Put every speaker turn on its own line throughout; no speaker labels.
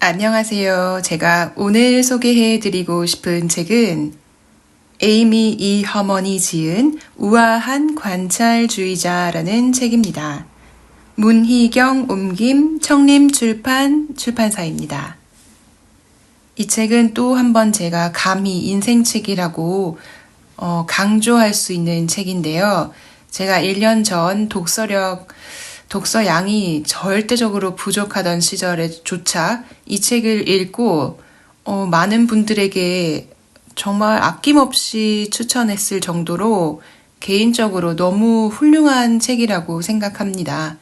안녕하세요. 제가 오늘 소개해드리고 싶은 책은 에이미 이 허먼이 지은 우아한 관찰주의자라는 책입니다. 문희경 옮김 청림출판 출판사입니다. 이 책은 또 한 번 제가 감히 인생책이라고 강조할 수 있는 책인데요. 제가 1년 전 독서량이 절대적으로 부족하던 시절에조차 이 책을 읽고 많은 분들에게 정말 아낌없이 추천했을 정도로 개인적으로 너무 훌륭한 책이라고 생각합니다.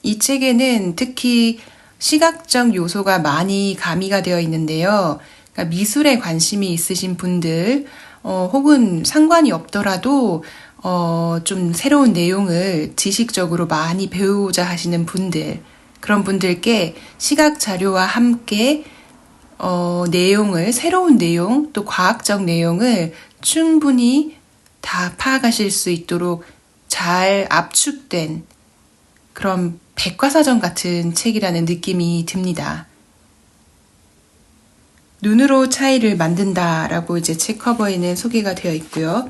이 책에는 특히 시각적 요소가 많이 가미가 되어 있는데요. 그러니까 미술에 관심이 있으신 분들 혹은 상관이 없더라도 좀 새로운 내용을 지식적으로 많이 배우고자 하시는 분들, 그런 분들께 시각 자료와 함께 새로운 내용, 또 과학적 내용을 충분히 다 파악하실 수 있도록 잘 압축된 그런 백과사전 같은 책이라는 느낌이 듭니다. 눈으로 차이를 만든다라고 이제 책 커버에는 소개가 되어 있고요.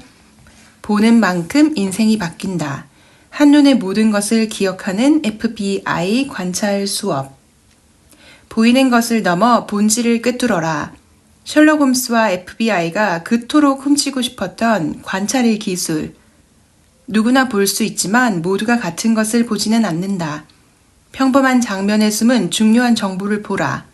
보는 만큼 인생이 바뀐다. 한눈에 모든 것을 기억하는 FBI 관찰 수업. 보이는 것을 넘어 본질을 꿰뚫어라. 셜록 홈스와 FBI가 그토록 훔치고 싶었던 관찰의 기술. 누구나 볼 수 있지만 모두가 같은 것을 보지는 않는다. 평범한 장면에 숨은 중요한 정보를 보라.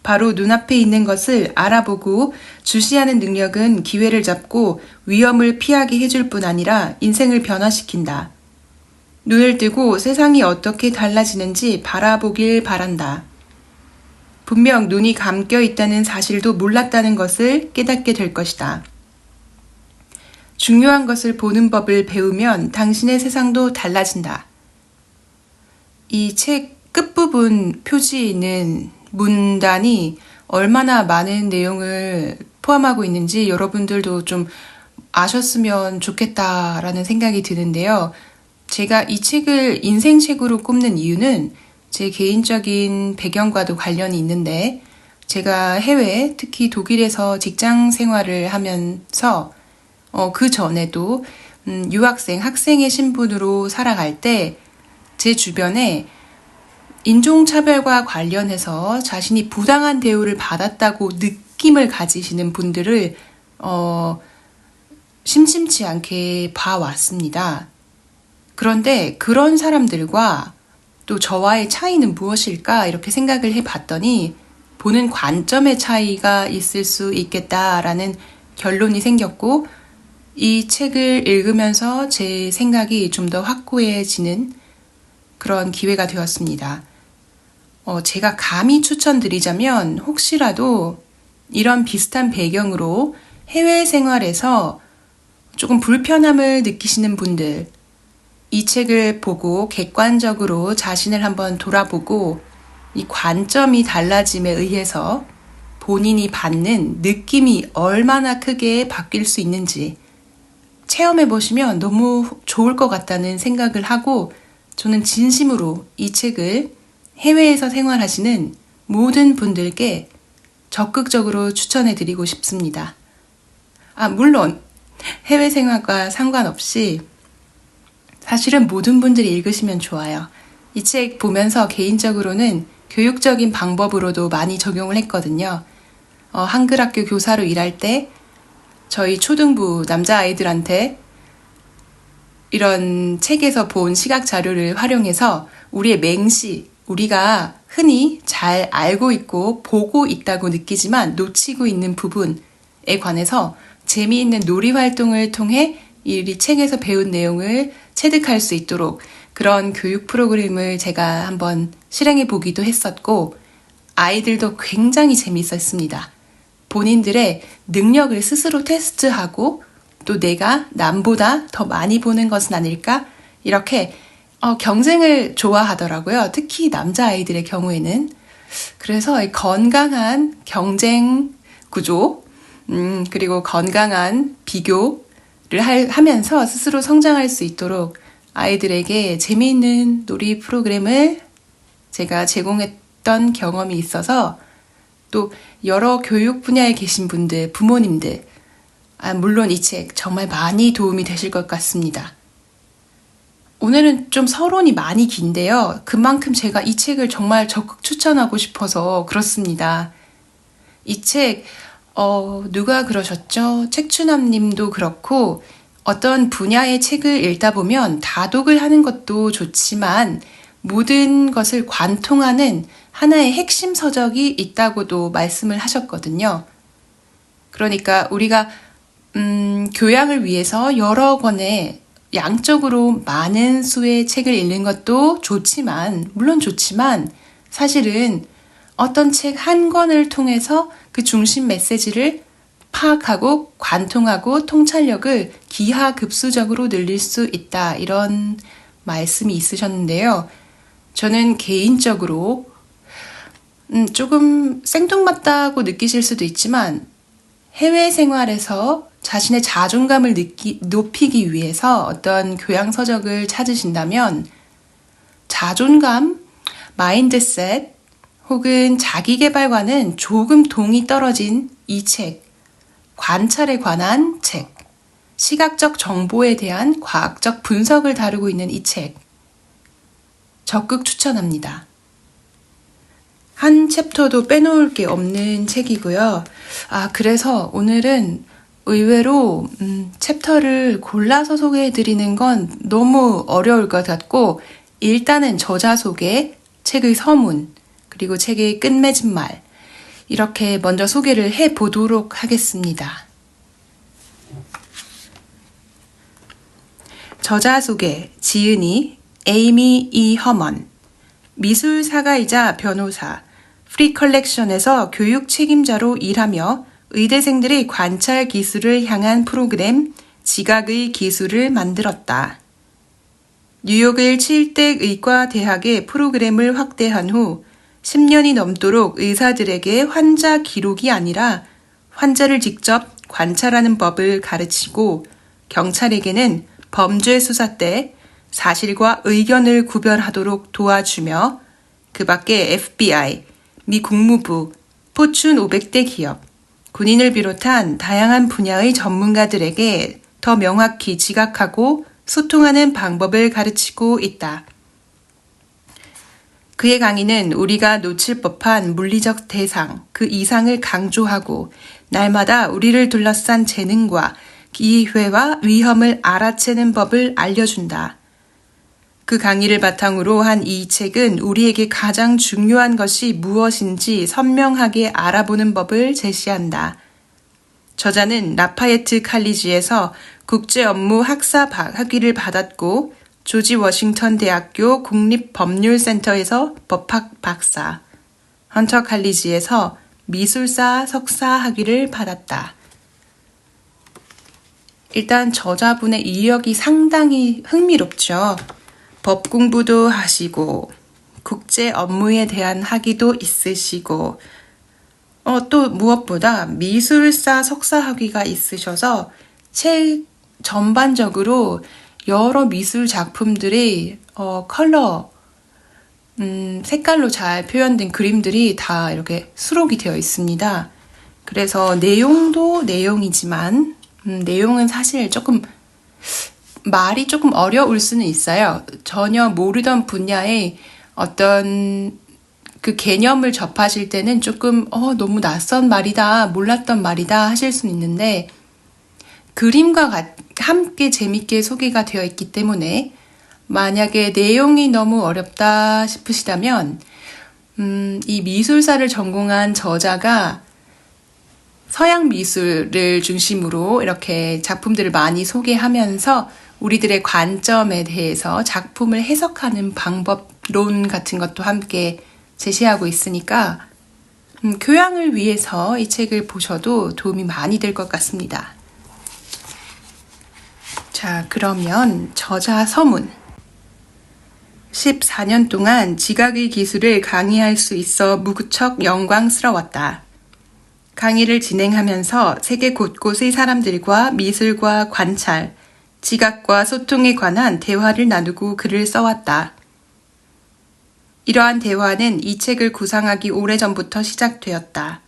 바로 눈앞에 있는 것을 알아보고 주시하는 능력은 기회를 잡고 위험을 피하게 해줄 뿐 아니라 인생을 변화시킨다. 눈을 뜨고 세상이 어떻게 달라지는지 바라보길 바란다. 분명 눈이 감겨 있다는 사실도 몰랐다는 것을 깨닫게 될 것이다. 중요한 것을 보는 법을 배우면 당신의 세상도 달라진다. 이 책 끝부분 표지에 있는 문단이 얼마나 많은 내용을 포함하고 있는지 여러분들도 좀 아셨으면 좋겠다라는 생각이 드는데요. 제가 이 책을 인생책으로 꼽는 이유는 제 개인적인 배경과도 관련이 있는데, 제가 해외, 특히 독일에서 직장 생활을 하면서 그 전에도 유학생, 학생의 신분으로 살아갈 때 제 주변에 인종차별과 관련해서 자신이 부당한 대우를 받았다고 느낌을 가지시는 분들을 심심치 않게 봐왔습니다. 그런데 그런 사람들과 또 저와의 차이는 무엇일까 이렇게 생각을 해봤더니 보는 관점의 차이가 있을 수 있겠다라는 결론이 생겼고, 이 책을 읽으면서 제 생각이 좀 더 확고해지는 그런 기회가 되었습니다. 제가 감히 추천드리자면 혹시라도 이런 비슷한 배경으로 해외 생활에서 조금 불편함을 느끼시는 분들, 이 책을 보고 객관적으로 자신을 한번 돌아보고 이 관점이 달라짐에 의해서 본인이 받는 느낌이 얼마나 크게 바뀔 수 있는지 체험해 보시면 너무 좋을 것 같다는 생각을 하고, 저는 진심으로 이 책을 해외에서 생활하시는 모든 분들께 적극적으로 추천해 드리고 싶습니다. 물론 해외 생활과 상관없이 사실은 모든 분들이 읽으시면 좋아요. 이 책 보면서 개인적으로는 교육적인 방법으로도 많이 적용을 했거든요. 한글 학교 교사로 일할 때 저희 초등부 남자아이들한테 이런 책에서 본 시각 자료를 활용해서 우리의 맹시, 우리가 흔히 잘 알고 있고 보고 있다고 느끼지만 놓치고 있는 부분에 관해서 재미있는 놀이 활동을 통해 이 책에서 배운 내용을 체득할 수 있도록 그런 교육 프로그램을 제가 한번 실행해 보기도 했었고, 아이들도 굉장히 재미있었습니다. 본인들의 능력을 스스로 테스트하고 또 내가 남보다 더 많이 보는 것은 아닐까? 이렇게 경쟁을 좋아하더라고요. 특히 남자아이들의 경우에는. 그래서 건강한 경쟁 구조, 그리고 건강한 비교를 하면서 스스로 성장할 수 있도록 아이들에게 재미있는 놀이 프로그램을 제가 제공해 봤던 경험이 있어서 또 여러 교육 분야에 계신 분들, 부모님들, 물론 이 책 정말 많이 도움이 되실 것 같습니다. 오늘은 좀 서론이 많이 긴데요. 그만큼 제가 이 책을 정말 적극 추천하고 싶어서 그렇습니다. 이 책, 누가 그러셨죠? 책추남님도 그렇고 어떤 분야의 책을 읽다 보면 다독을 하는 것도 좋지만 모든 것을 관통하는 하나의 핵심 서적이 있다고도 말씀을 하셨거든요. 그러니까 우리가 교양을 위해서 여러 권의 양적으로 많은 수의 책을 읽는 것도 좋지만, 물론 좋지만 사실은 어떤 책 한 권을 통해서 그 중심 메시지를 파악하고 관통하고 통찰력을 기하급수적으로 늘릴 수 있다. 이런 말씀이 있으셨는데요. 저는 개인적으로 조금 생뚱맞다고 느끼실 수도 있지만 해외 생활에서 자신의 자존감을 높이기 위해서 어떤 교양 서적을 찾으신다면 자존감, 마인드셋 혹은 자기계발과는 조금 동이 떨어진 이 책, 관찰에 관한 책, 시각적 정보에 대한 과학적 분석을 다루고 있는 이 책, 적극 추천합니다. 한 챕터도 빼놓을 게 없는 책이고요. 그래서 오늘은 의외로 챕터를 골라서 소개해드리는 건 너무 어려울 것 같고 일단은 저자 소개, 책의 서문, 그리고 책의 끝맺은 말 이렇게 먼저 소개를 해보도록 하겠습니다. 저자 소개, 지은이, 에이미 이 허먼, 미술사가이자 변호사, 프리 컬렉션에서 교육 책임자로 일하며 의대생들의 관찰 기술을 향한 프로그램 지각의 기술을 만들었다. 뉴욕을 칠대 의과대학의 프로그램을 확대한 후 10년이 넘도록 의사들에게 환자 기록이 아니라 환자를 직접 관찰하는 법을 가르치고 경찰에게는 범죄 수사 때 사실과 의견을 구별하도록 도와주며 그 밖에 FBI, 미 국무부, 포춘 500대 기업, 군인을 비롯한 다양한 분야의 전문가들에게 더 명확히 지각하고 소통하는 방법을 가르치고 있다. 그의 강의는 우리가 놓칠 법한 물리적 대상, 그 이상을 강조하고 날마다 우리를 둘러싼 재능과 기회와 위험을 알아채는 법을 알려준다. 그 강의를 바탕으로 한 이 책은 우리에게 가장 중요한 것이 무엇인지 선명하게 알아보는 법을 제시한다. 저자는 라파예트 칼리지에서 국제업무 학사 학위를 받았고 조지 워싱턴 대학교 국립법률센터에서 법학 박사, 헌터 칼리지에서 미술사 석사 학위를 받았다. 일단 저자분의 이력이 상당히 흥미롭죠. 법 공부도 하시고 국제 업무에 대한 학위도 있으시고 또 무엇보다 미술사 석사 학위가 있으셔서 책 전반적으로 여러 미술 작품들이 컬러 색깔로 잘 표현된 그림들이 다 이렇게 수록이 되어 있습니다. 그래서 내용도 내용이지만 내용은 사실 말이 조금 어려울 수는 있어요. 전혀 모르던 분야의 어떤 그 개념을 접하실 때는 조금 너무 낯선 말이다, 몰랐던 말이다 하실 수는 있는데 그림과 함께 재밌게 소개가 되어 있기 때문에 만약에 내용이 너무 어렵다 싶으시다면 이 미술사를 전공한 저자가 서양 미술을 중심으로 이렇게 작품들을 많이 소개하면서 우리들의 관점에 대해서 작품을 해석하는 방법론 같은 것도 함께 제시하고 있으니까 교양을 위해서 이 책을 보셔도 도움이 많이 될 것 같습니다. 자, 그러면 저자 서문. 14년 동안 지각의 기술을 강의할 수 있어 무구척 영광스러웠다. 강의를 진행하면서 세계 곳곳의 사람들과 미술과 관찰, 지각과 소통에 관한 대화를 나누고 글을 써왔다. 이러한 대화는 이 책을 구상하기 오래전부터 시작되었다.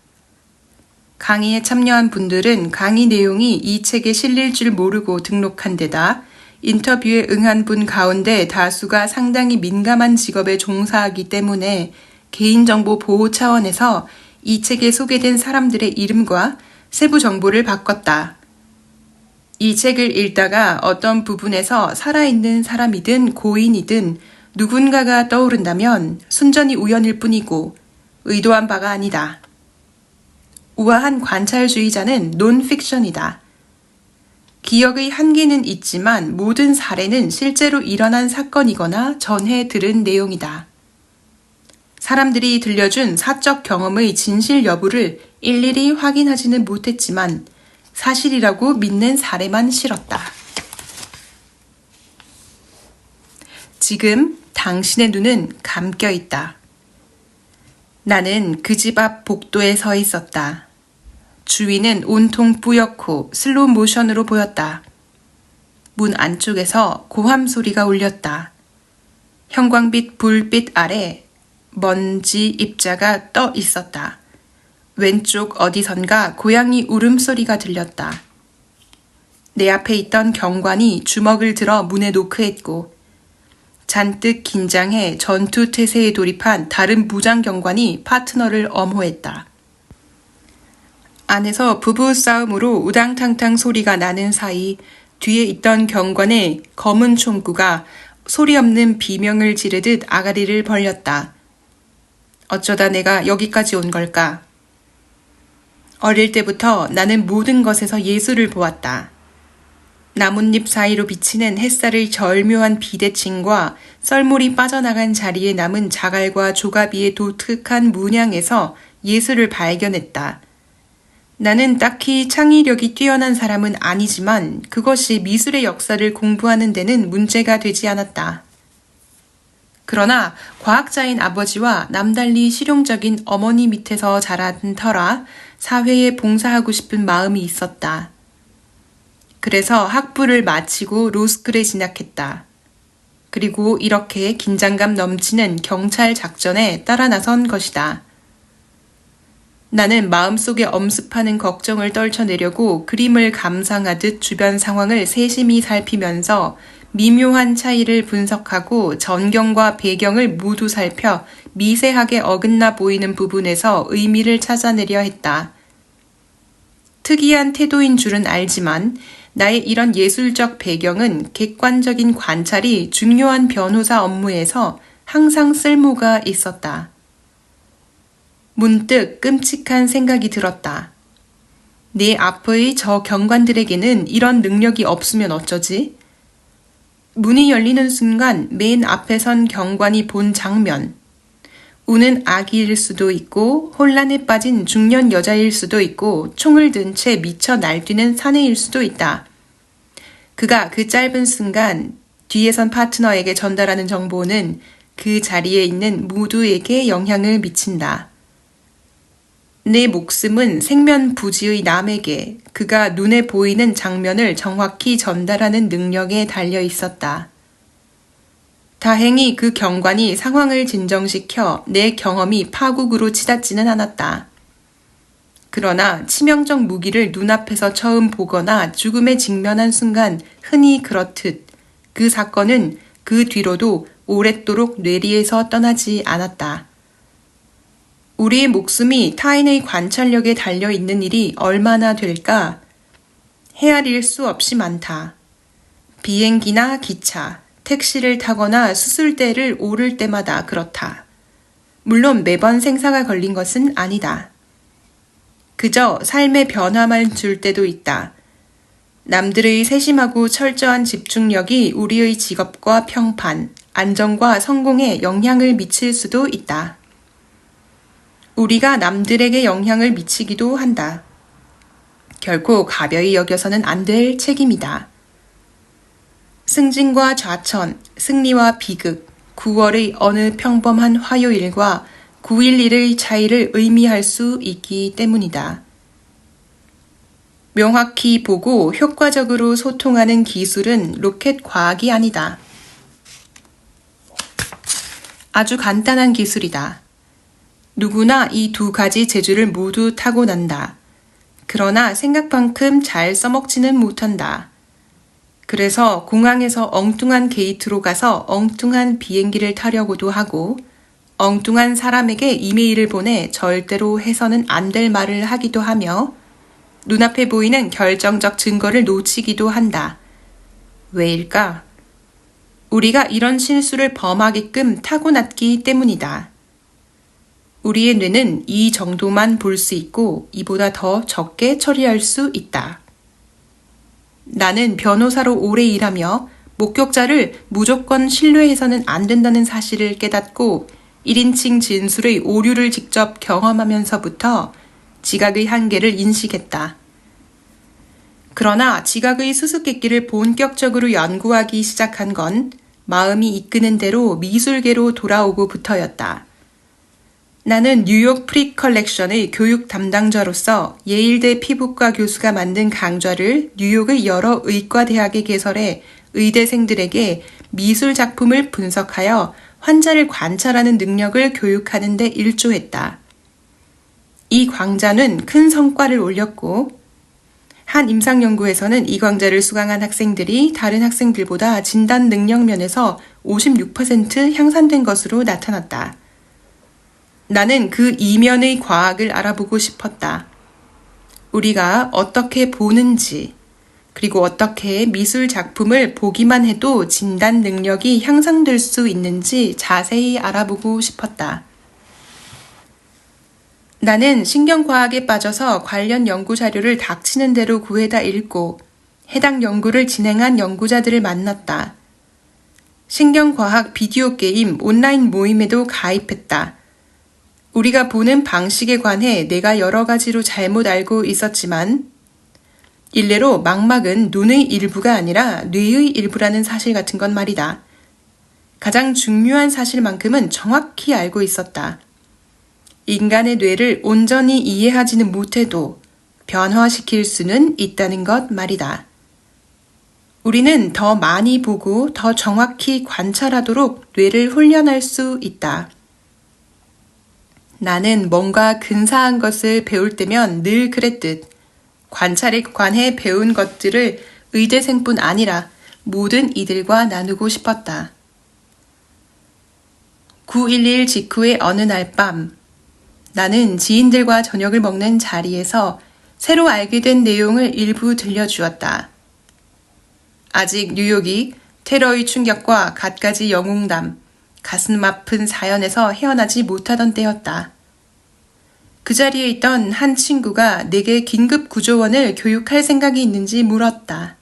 강의에 참여한 분들은 강의 내용이 이 책에 실릴 줄 모르고 등록한 데다 인터뷰에 응한 분 가운데 다수가 상당히 민감한 직업에 종사하기 때문에 개인정보 보호 차원에서 이 책에 소개된 사람들의 이름과 세부 정보를 바꿨다. 이 책을 읽다가 어떤 부분에서 살아있는 사람이든 고인이든 누군가가 떠오른다면 순전히 우연일 뿐이고 의도한 바가 아니다. 우아한 관찰주의자는 논픽션이다. 기억의 한계는 있지만 모든 사례는 실제로 일어난 사건이거나 전해 들은 내용이다. 사람들이 들려준 사적 경험의 진실 여부를 일일이 확인하지는 못했지만 사실이라고 믿는 사례만 실었다. 지금 당신의 눈은 감겨 있다. 나는 그 집 앞 복도에 서 있었다. 주위는 온통 뿌옇고 슬로우 모션으로 보였다. 문 안쪽에서 고함 소리가 울렸다. 형광빛 불빛 아래 먼지 입자가 떠 있었다. 왼쪽 어디선가 고양이 울음소리가 들렸다. 내 앞에 있던 경관이 주먹을 들어 문에 노크했고 잔뜩 긴장해 전투 태세에 돌입한 다른 무장 경관이 파트너를 엄호했다. 안에서 부부 싸움으로 우당탕탕 소리가 나는 사이 뒤에 있던 경관의 검은 총구가 소리 없는 비명을 지르듯 아가리를 벌렸다. 어쩌다 내가 여기까지 온 걸까? 어릴 때부터 나는 모든 것에서 예술을 보았다. 나뭇잎 사이로 비치는 햇살의 절묘한 비대칭과 썰물이 빠져나간 자리에 남은 자갈과 조가비의 독특한 문양에서 예술을 발견했다. 나는 딱히 창의력이 뛰어난 사람은 아니지만 그것이 미술의 역사를 공부하는 데는 문제가 되지 않았다. 그러나 과학자인 아버지와 남달리 실용적인 어머니 밑에서 자란 터라 사회에 봉사하고 싶은 마음이 있었다. 그래서 학부를 마치고 로스쿨에 진학했다. 그리고 이렇게 긴장감 넘치는 경찰 작전에 따라 나선 것이다. 나는 마음속에 엄습하는 걱정을 떨쳐내려고 그림을 감상하듯 주변 상황을 세심히 살피면서 미묘한 차이를 분석하고 전경과 배경을 모두 살펴 미세하게 어긋나 보이는 부분에서 의미를 찾아내려 했다. 특이한 태도인 줄은 알지만 나의 이런 예술적 배경은 객관적인 관찰이 중요한 변호사 업무에서 항상 쓸모가 있었다. 문득 끔찍한 생각이 들었다. 내 앞의 저 경관들에게는 이런 능력이 없으면 어쩌지? 문이 열리는 순간 맨 앞에 선 경관이 본 장면. 우는 아기일 수도 있고 혼란에 빠진 중년 여자일 수도 있고 총을 든 채 미쳐 날뛰는 사내일 수도 있다. 그가 그 짧은 순간 뒤에 선 파트너에게 전달하는 정보는 그 자리에 있는 모두에게 영향을 미친다. 내 목숨은 생면부지의 남에게 그가 눈에 보이는 장면을 정확히 전달하는 능력에 달려 있었다. 다행히 그 경관이 상황을 진정시켜 내 경험이 파국으로 치닫지는 않았다. 그러나 치명적 무기를 눈앞에서 처음 보거나 죽음에 직면한 순간 흔히 그렇듯 그 사건은 그 뒤로도 오랫도록 뇌리에서 떠나지 않았다. 우리의 목숨이 타인의 관찰력에 달려 있는 일이 얼마나 될까? 헤아릴 수 없이 많다. 비행기나 기차, 택시를 타거나 수술대를 오를 때마다 그렇다. 물론 매번 생사가 걸린 것은 아니다. 그저 삶의 변화만 줄 때도 있다. 남들의 세심하고 철저한 집중력이 우리의 직업과 평판, 안정과 성공에 영향을 미칠 수도 있다. 우리가 남들에게 영향을 미치기도 한다. 결코 가벼이 여겨서는 안 될 책임이다. 승진과 좌천, 승리와 비극, 9월의 어느 평범한 화요일과 9.11의 차이를 의미할 수 있기 때문이다. 명확히 보고 효과적으로 소통하는 기술은 로켓 과학이 아니다. 아주 간단한 기술이다. 누구나 이 두 가지 재주를 모두 타고난다. 그러나 생각만큼 잘 써먹지는 못한다. 그래서 공항에서 엉뚱한 게이트로 가서 엉뚱한 비행기를 타려고도 하고 엉뚱한 사람에게 이메일을 보내 절대로 해서는 안 될 말을 하기도 하며 눈앞에 보이는 결정적 증거를 놓치기도 한다. 왜일까? 우리가 이런 실수를 범하게끔 타고났기 때문이다. 우리의 뇌는 이 정도만 볼 수 있고 이보다 더 적게 처리할 수 있다. 나는 변호사로 오래 일하며 목격자를 무조건 신뢰해서는 안 된다는 사실을 깨닫고 1인칭 진술의 오류를 직접 경험하면서부터 지각의 한계를 인식했다. 그러나 지각의 수수께끼를 본격적으로 연구하기 시작한 건 마음이 이끄는 대로 미술계로 돌아오고부터였다. 나는 뉴욕 프리 컬렉션의 교육 담당자로서 예일대 피부과 교수가 만든 강좌를 뉴욕의 여러 의과대학에 개설해 의대생들에게 미술 작품을 분석하여 환자를 관찰하는 능력을 교육하는 데 일조했다. 이 강좌는 큰 성과를 올렸고 한 임상연구에서는 이 강좌를 수강한 학생들이 다른 학생들보다 진단 능력 면에서 56% 향상된 것으로 나타났다. 나는 그 이면의 과학을 알아보고 싶었다. 우리가 어떻게 보는지, 그리고 어떻게 미술 작품을 보기만 해도 진단 능력이 향상될 수 있는지 자세히 알아보고 싶었다. 나는 신경과학에 빠져서 관련 연구 자료를 닥치는 대로 구해다 읽고 해당 연구를 진행한 연구자들을 만났다. 신경과학 비디오 게임 온라인 모임에도 가입했다. 우리가 보는 방식에 관해 내가 여러 가지로 잘못 알고 있었지만 일례로 망막은 눈의 일부가 아니라 뇌의 일부라는 사실 같은 건 말이다. 가장 중요한 사실만큼은 정확히 알고 있었다. 인간의 뇌를 온전히 이해하지는 못해도 변화시킬 수는 있다는 것 말이다. 우리는 더 많이 보고 더 정확히 관찰하도록 뇌를 훈련할 수 있다. 나는 뭔가 근사한 것을 배울 때면 늘 그랬듯 관찰에 관해 배운 것들을 의대생뿐 아니라 모든 이들과 나누고 싶었다. 9.11 직후의 어느 날 밤, 나는 지인들과 저녁을 먹는 자리에서 새로 알게 된 내용을 일부 들려주었다. 아직 뉴욕이 테러의 충격과 갖가지 영웅담, 가슴 아픈 사연에서 헤어나지 못하던 때였다. 그 자리에 있던 한 친구가 내게 긴급 구조원을 교육할 생각이 있는지 물었다.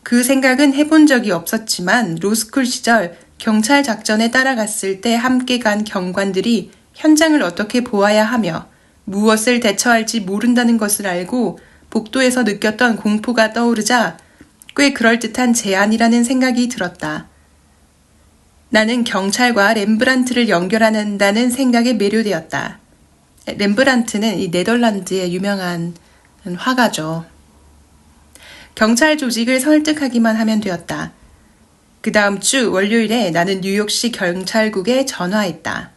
그 생각은 해본 적이 없었지만 로스쿨 시절 경찰 작전에 따라갔을 때 함께 간 경관들이 현장을 어떻게 보아야 하며 무엇을 대처할지 모른다는 것을 알고 복도에서 느꼈던 공포가 떠오르자 꽤 그럴듯한 제안이라는 생각이 들었다. 나는 경찰과 렘브란트를 연결한다는 생각에 매료되었다. 렘브란트는 이 네덜란드의 유명한 화가죠. 경찰 조직을 설득하기만 하면 되었다. 그 다음 주 월요일에 나는 뉴욕시 경찰국에 전화했다.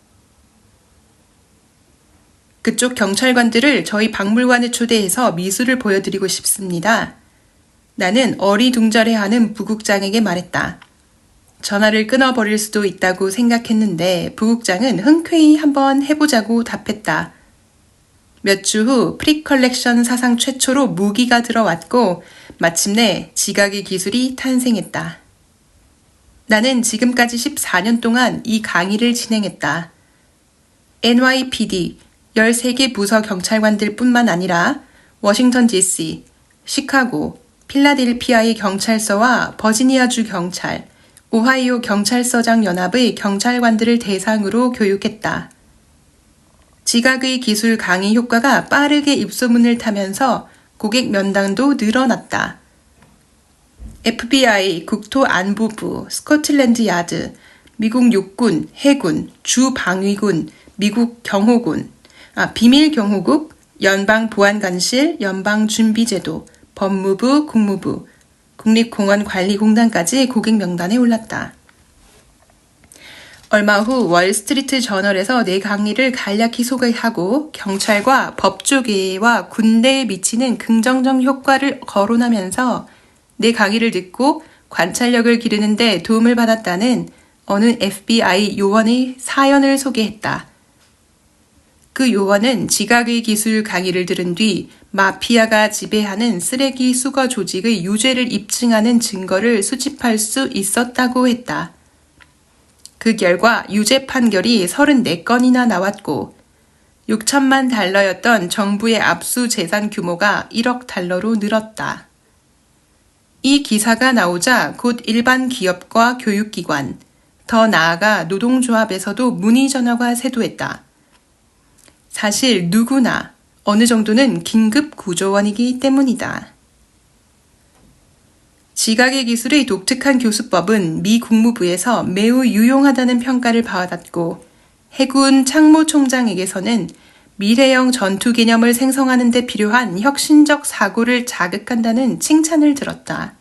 그쪽 경찰관들을 저희 박물관에 초대해서 미술을 보여드리고 싶습니다. 나는 어리둥절해하는 부국장에게 말했다. 전화를 끊어버릴 수도 있다고 생각했는데 부국장은 흔쾌히 한번 해보자고 답했다. 몇 주 후 프리컬렉션 사상 최초로 무기가 들어왔고 마침내 지각의 기술이 탄생했다. 나는 지금까지 14년 동안 이 강의를 진행했다. NYPD 13개 부서 경찰관들 뿐만 아니라 워싱턴 DC, 시카고, 필라델피아의 경찰서와 버지니아주 경찰, 오하이오 경찰서장 연합의 경찰관들을 대상으로 교육했다. 지각의 기술 강의 효과가 빠르게 입소문을 타면서 고객 면담도 늘어났다. FBI, 국토안보부, 스코틀랜드 야드, 미국 육군, 해군, 주방위군, 미국 경호군, 비밀경호국, 연방보안관실, 연방준비제도, 법무부, 국무부, 국립공원관리공단까지 고객 명단에 올랐다. 얼마 후 월스트리트 저널에서 내 강의를 간략히 소개하고 경찰과 법조계와 군대에 미치는 긍정적 효과를 거론하면서 내 강의를 듣고 관찰력을 기르는 데 도움을 받았다는 어느 FBI 요원의 사연을 소개했다. 그 요원은 지각의 기술 강의를 들은 뒤 마피아가 지배하는 쓰레기 수거 조직의 유죄를 입증하는 증거를 수집할 수 있었다고 했다. 그 결과 유죄 판결이 34건이나 나왔고 6천만 달러였던 정부의 압수 재산 규모가 1억 달러로 늘었다. 이 기사가 나오자 곧 일반 기업과 교육기관, 더 나아가 노동조합에서도 문의 전화가 쇄도했다. 사실 누구나 어느 정도는 긴급 구조원이기 때문이다. 지각의 기술의 독특한 교수법은 미 국무부에서 매우 유용하다는 평가를 받았고 해군 참모총장에게서는 미래형 전투 개념을 생성하는 데 필요한 혁신적 사고를 자극한다는 칭찬을 들었다.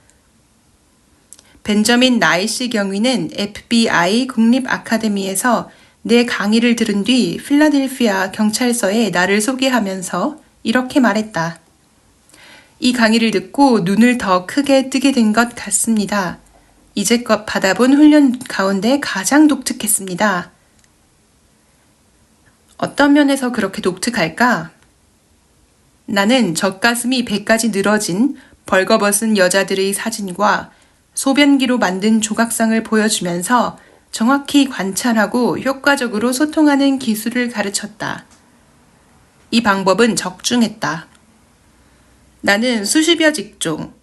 벤저민 나이시 경위는 FBI 국립 아카데미에서 내 강의를 들은 뒤 필라델피아 경찰서에 나를 소개하면서 이렇게 말했다. 이 강의를 듣고 눈을 더 크게 뜨게 된 것 같습니다. 이제껏 받아본 훈련 가운데 가장 독특했습니다. 어떤 면에서 그렇게 독특할까? 나는 젖가슴이 배까지 늘어진 벌거벗은 여자들의 사진과 소변기로 만든 조각상을 보여주면서 정확히 관찰하고 효과적으로 소통하는 기술을 가르쳤다. 이 방법은 적중했다. 나는 수십여 직종,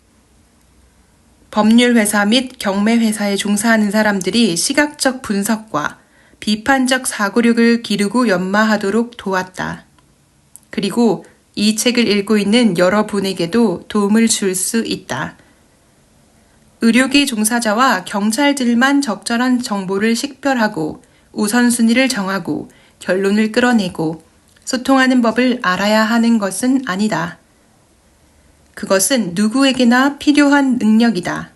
법률회사 및 경매회사에 종사하는 사람들이 시각적 분석과 비판적 사고력을 기르고 연마하도록 도왔다. 그리고 이 책을 읽고 있는 여러분에게도 도움을 줄 수 있다. 의료계 종사자와 경찰들만 적절한 정보를 식별하고 우선순위를 정하고 결론을 끌어내고 소통하는 법을 알아야 하는 것은 아니다. 그것은 누구에게나 필요한 능력이다.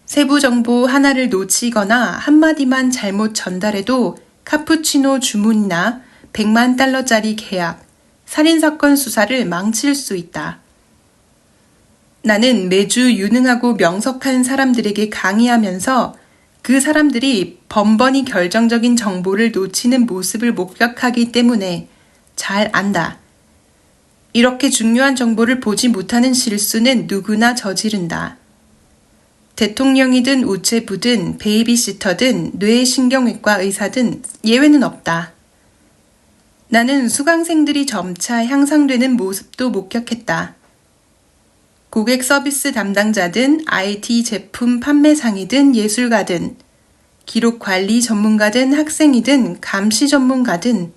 세부 정보 하나를 놓치거나 한마디만 잘못 전달해도 카푸치노 주문이나 100만 달러짜리 계약, 살인사건 수사를 망칠 수 있다. 나는 매주 유능하고 명석한 사람들에게 강의하면서 그 사람들이 번번이 결정적인 정보를 놓치는 모습을 목격하기 때문에 잘 안다. 이렇게 중요한 정보를 보지 못하는 실수는 누구나 저지른다. 대통령이든 우체부든 베이비시터든 뇌신경외과 의사든 예외는 없다. 나는 수강생들이 점차 향상되는 모습도 목격했다. 고객 서비스 담당자든 IT 제품 판매상이든 예술가든 기록 관리 전문가든 학생이든 감시 전문가든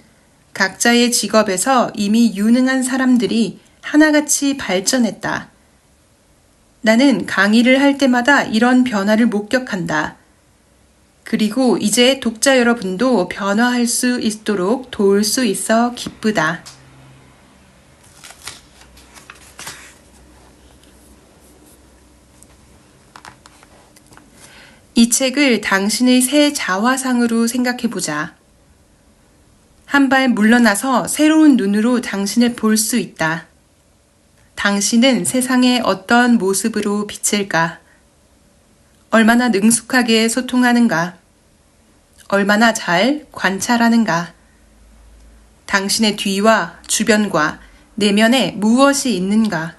각자의 직업에서 이미 유능한 사람들이 하나같이 발전했다. 나는 강의를 할 때마다 이런 변화를 목격한다. 그리고 이제 독자 여러분도 변화할 수 있도록 도울 수 있어 기쁘다. 이 책을 당신의 새 자화상으로 생각해보자. 한 발 물러나서 새로운 눈으로 당신을 볼 수 있다. 당신은 세상에 어떤 모습으로 비칠까? 얼마나 능숙하게 소통하는가? 얼마나 잘 관찰하는가? 당신의 뒤와 주변과 내면에 무엇이 있는가?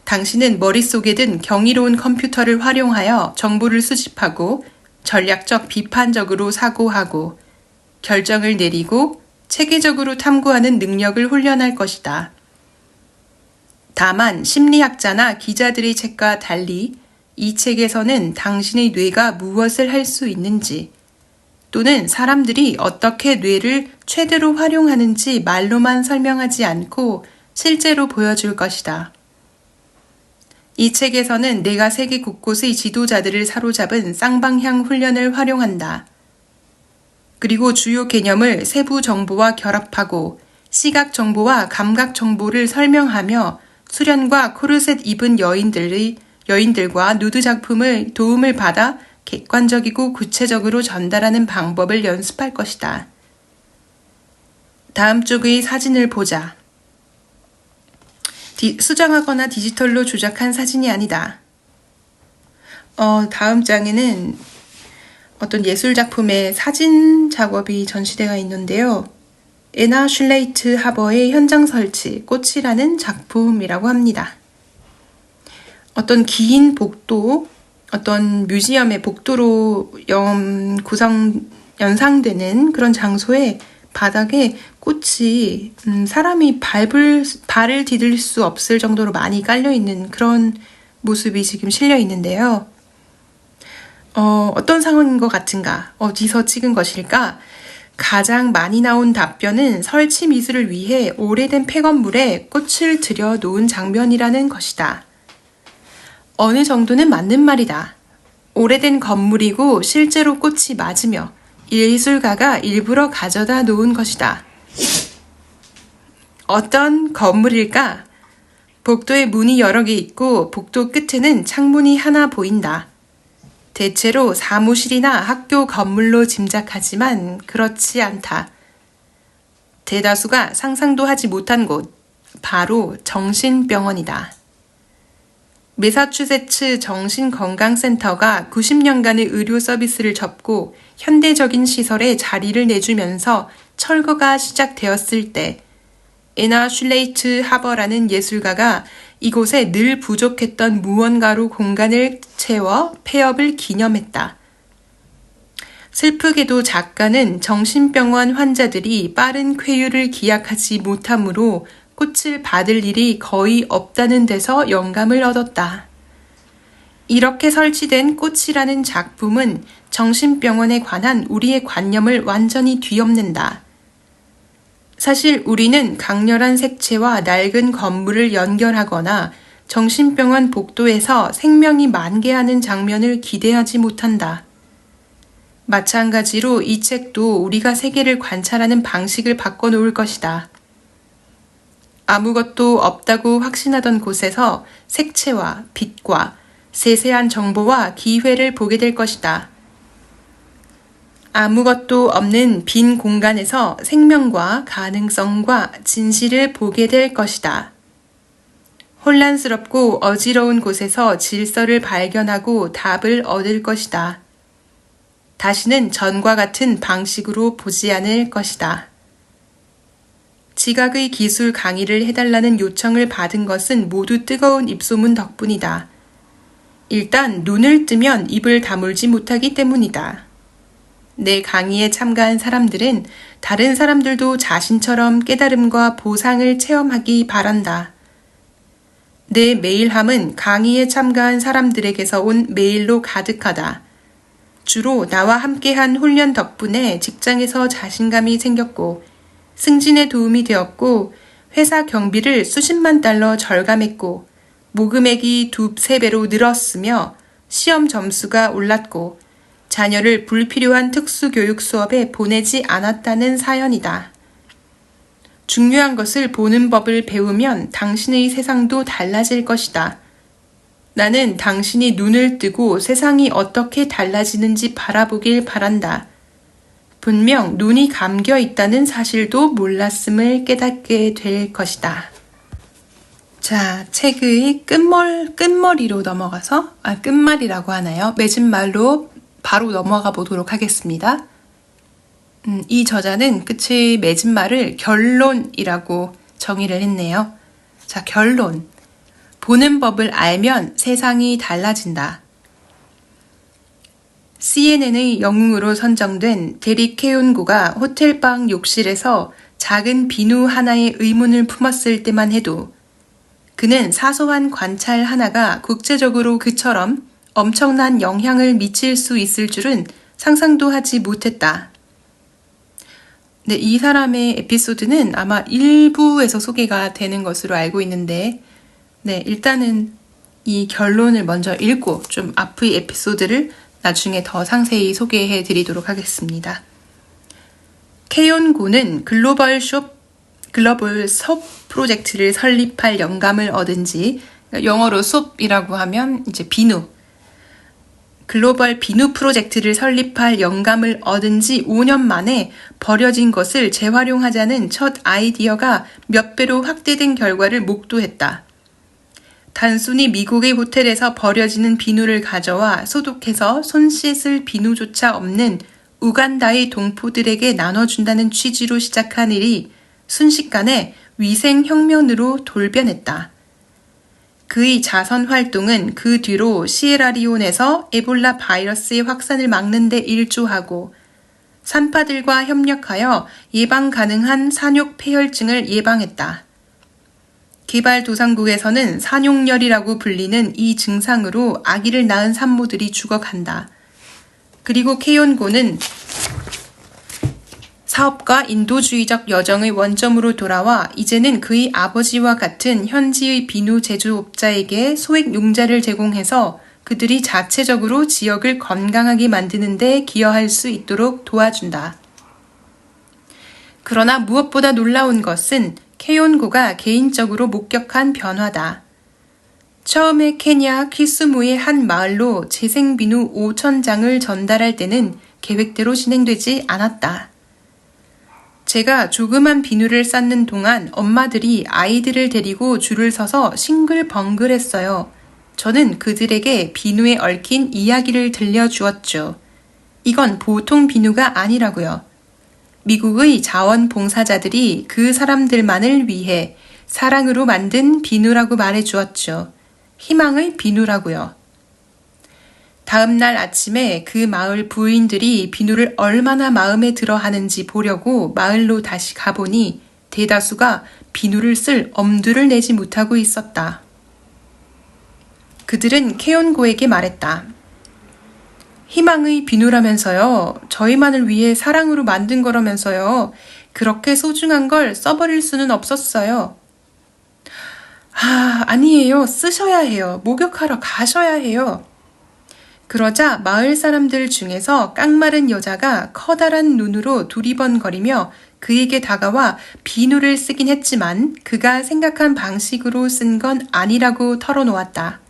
당신은 머릿속에 든 경이로운 컴퓨터를 활용하여 정보를 수집하고 전략적 비판적으로 사고하고 결정을 내리고 체계적으로 탐구하는 능력을 훈련할 것이다. 다만 심리학자나 기자들의 책과 달리 이 책에서는 당신의 뇌가 무엇을 할 수 있는지 또는 사람들이 어떻게 뇌를 최대로 활용하는지 말로만 설명하지 않고 실제로 보여줄 것이다. 이 책에서는 내가 세계 곳곳의 지도자들을 사로잡은 쌍방향 훈련을 활용한다. 그리고 주요 개념을 세부 정보와 결합하고 시각 정보와 감각 정보를 설명하며 수련과 코르셋 입은 여인들과 누드 작품을 도움을 받아 객관적이고 구체적으로 전달하는 방법을 연습할 것이다. 다음 쪽의 사진을 보자. 수정하거나 디지털로 조작한 사진이 아니다. 다음 장에는 어떤 예술작품의 사진 작업이 전시되어 있는데요. 에나 슐레이트 하버의 현장 설치, 꽃이라는 작품이라고 합니다. 어떤 긴 복도, 어떤 뮤지엄의 복도로 연상되는 그런 장소에 바닥에 꽃이 사람이 발을 디딜 수 없을 정도로 많이 깔려있는 그런 모습이 지금 실려 있는데요. 어떤 상황인 것 같은가? 어디서 찍은 것일까? 가장 많이 나온 답변은 설치 미술을 위해 오래된 폐건물에 꽃을 들여 놓은 장면이라는 것이다. 어느 정도는 맞는 말이다. 오래된 건물이고 실제로 꽃이 맞으며 예술가가 일부러 가져다 놓은 것이다. 어떤 건물일까? 복도에 문이 여러 개 있고 복도 끝에는 창문이 하나 보인다. 대체로 사무실이나 학교 건물로 짐작하지만 그렇지 않다. 대다수가 상상도 하지 못한 곳, 바로 정신병원이다. 매사추세츠 정신건강센터가 90년간의 의료 서비스를 접고 현대적인 시설에 자리를 내주면서 철거가 시작되었을 때 에나 슐레이트 하버라는 예술가가 이곳에 늘 부족했던 무언가로 공간을 채워 폐업을 기념했다. 슬프게도 작가는 정신병원 환자들이 빠른 쾌유를 기약하지 못하므로 꽃을 받을 일이 거의 없다는 데서 영감을 얻었다. 이렇게 설치된 꽃이라는 작품은 정신병원에 관한 우리의 관념을 완전히 뒤엎는다. 사실 우리는 강렬한 색채와 낡은 건물을 연결하거나 정신병원 복도에서 생명이 만개하는 장면을 기대하지 못한다. 마찬가지로 이 책도 우리가 세계를 관찰하는 방식을 바꿔놓을 것이다. 아무것도 없다고 확신하던 곳에서 색채와 빛과 세세한 정보와 기회를 보게 될 것이다. 아무것도 없는 빈 공간에서 생명과 가능성과 진실을 보게 될 것이다. 혼란스럽고 어지러운 곳에서 질서를 발견하고 답을 얻을 것이다. 다시는 전과 같은 방식으로 보지 않을 것이다. 지각의 기술 강의를 해달라는 요청을 받은 것은 모두 뜨거운 입소문 덕분이다. 일단 눈을 뜨면 입을 다물지 못하기 때문이다. 내 강의에 참가한 사람들은 다른 사람들도 자신처럼 깨달음과 보상을 체험하기 바란다. 내 메일함은 강의에 참가한 사람들에게서 온 메일로 가득하다. 주로 나와 함께한 훈련 덕분에 직장에서 자신감이 생겼고 승진에 도움이 되었고 회사 경비를 수십만 달러 절감했고 모금액이 2~3배로 늘었으며 시험 점수가 올랐고 자녀를 불필요한 특수교육 수업에 보내지 않았다는 사연이다. 중요한 것을 보는 법을 배우면 당신의 세상도 달라질 것이다. 나는 당신이 눈을 뜨고 세상이 어떻게 달라지는지 바라보길 바란다. 분명 눈이 감겨 있다는 사실도 몰랐음을 깨닫게 될 것이다. 자, 책의 끝머리로 넘어가서, 끝말이라고 하나요? 맺은 말로 바로 넘어가 보도록 하겠습니다. 이 저자는 끝의 맺은 말을 결론이라고 정의를 했네요. 자, 결론. 보는 법을 알면 세상이 달라진다. CNN의 영웅으로 선정된 데릭 케온고가 호텔방 욕실에서 작은 비누 하나에 의문을 품었을 때만 해도 그는 사소한 관찰 하나가 국제적으로 그처럼 엄청난 영향을 미칠 수 있을 줄은 상상도 하지 못했다. 네, 이 사람의 에피소드는 아마 1부에서 소개가 되는 것으로 알고 있는데, 네, 일단은 이 결론을 먼저 읽고 좀 앞의 에피소드를 나중에 더 상세히 소개해 드리도록 하겠습니다. 케온고는 글로벌 섭 프로젝트를 설립할 영감을 얻은 지, 영어로 섭이라고 하면 이제 비누, 글로벌 비누 프로젝트를 설립할 영감을 얻은 지 5년 만에 버려진 것을 재활용하자는 첫 아이디어가 몇 배로 확대된 결과를 목도했다. 단순히 미국의 호텔에서 버려지는 비누를 가져와 소독해서 손 씻을 비누조차 없는 우간다의 동포들에게 나눠준다는 취지로 시작한 일이 순식간에 위생혁명으로 돌변했다. 그의 자선 활동은 그 뒤로 시에라리온에서 에볼라 바이러스의 확산을 막는 데 일조하고 산파들과 협력하여 예방 가능한 산욕 폐혈증을 예방했다. 개발도상국에서는 산욕열이라고 불리는 이 증상으로 아기를 낳은 산모들이 죽어간다. 그리고 케욘고는 사업과 인도주의적 여정의 원점으로 돌아와 이제는 그의 아버지와 같은 현지의 비누 제조업자에게 소액 융자를 제공해서 그들이 자체적으로 지역을 건강하게 만드는 데 기여할 수 있도록 도와준다. 그러나 무엇보다 놀라운 것은 케욘고가 개인적으로 목격한 변화다. 처음에 케냐 키스무의 한 마을로 재생비누 5,000장을 전달할 때는 계획대로 진행되지 않았다. 제가 조그만 비누를 쌓는 동안 엄마들이 아이들을 데리고 줄을 서서 싱글벙글했어요. 저는 그들에게 비누에 얽힌 이야기를 들려주었죠. 이건 보통 비누가 아니라고요. 미국의 자원봉사자들이 그 사람들만을 위해 사랑으로 만든 비누라고 말해주었죠. 희망의 비누라고요. 다음 날 아침에 그 마을 부인들이 비누를 얼마나 마음에 들어 하는지 보려고 마을로 다시 가보니 대다수가 비누를 쓸 엄두를 내지 못하고 있었다. 그들은 케욘고에게 말했다. 희망의 비누라면서요. 저희만을 위해 사랑으로 만든 거라면서요. 그렇게 소중한 걸 써버릴 수는 없었어요. 아니에요. 쓰셔야 해요. 목욕하러 가셔야 해요. 그러자 마을 사람들 중에서 깡마른 여자가 커다란 눈으로 두리번거리며 그에게 다가와 비누를 쓰긴 했지만 그가 생각한 방식으로 쓴 건 아니라고 털어놓았다.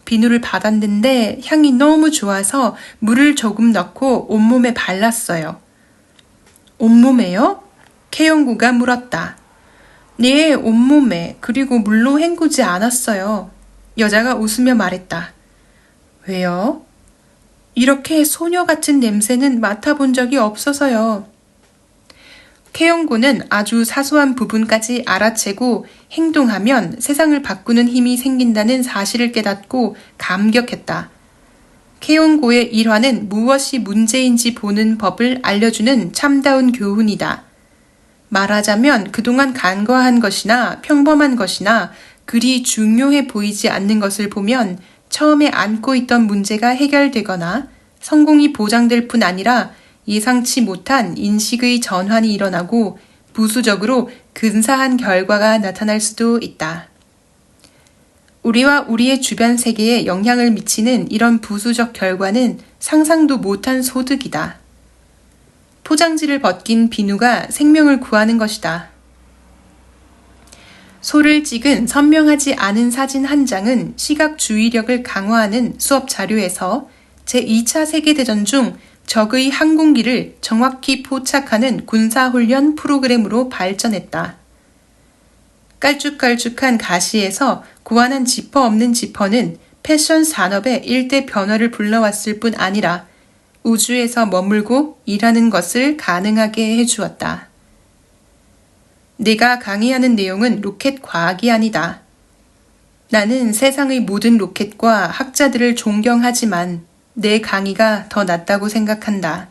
비누를 받았는데 향이 너무 좋아서 물을 조금 넣고 온몸에 발랐어요. 온몸에요? 케욘고가 물었다. 네, 온몸에. 그리고 물로 헹구지 않았어요. 여자가 웃으며 말했다. 왜요? 이렇게 소녀 같은 냄새는 맡아본 적이 없어서요. 케욘고는 아주 사소한 부분까지 알아채고 행동하면 세상을 바꾸는 힘이 생긴다는 사실을 깨닫고 감격했다. 케욘고의 일화는 무엇이 문제인지 보는 법을 알려주는 참다운 교훈이다. 말하자면 그동안 간과한 것이나 평범한 것이나 그리 중요해 보이지 않는 것을 보면 처음에 안고 있던 문제가 해결되거나 성공이 보장될 뿐 아니라 예상치 못한 인식의 전환이 일어나고 부수적으로 근사한 결과가 나타날 수도 있다. 우리와 우리의 주변 세계에 영향을 미치는 이런 부수적 결과는 상상도 못한 소득이다. 포장지를 벗긴 비누가 생명을 구하는 것이다. 소를 찍은 선명하지 않은 사진 한 장은 시각 주의력을 강화하는 수업 자료에서 제2차 세계대전 중 적의 항공기를 정확히 포착하는 군사훈련 프로그램으로 발전했다. 깔쭉깔쭉한 가시에서 고안한 지퍼 없는 지퍼는 패션 산업의 일대 변화를 불러왔을 뿐 아니라 우주에서 머물고 일하는 것을 가능하게 해주었다. 내가 강의하는 내용은 로켓 과학이 아니다. 나는 세상의 모든 로켓과 학자들을 존경하지만 내 강의가 더 낫다고 생각한다.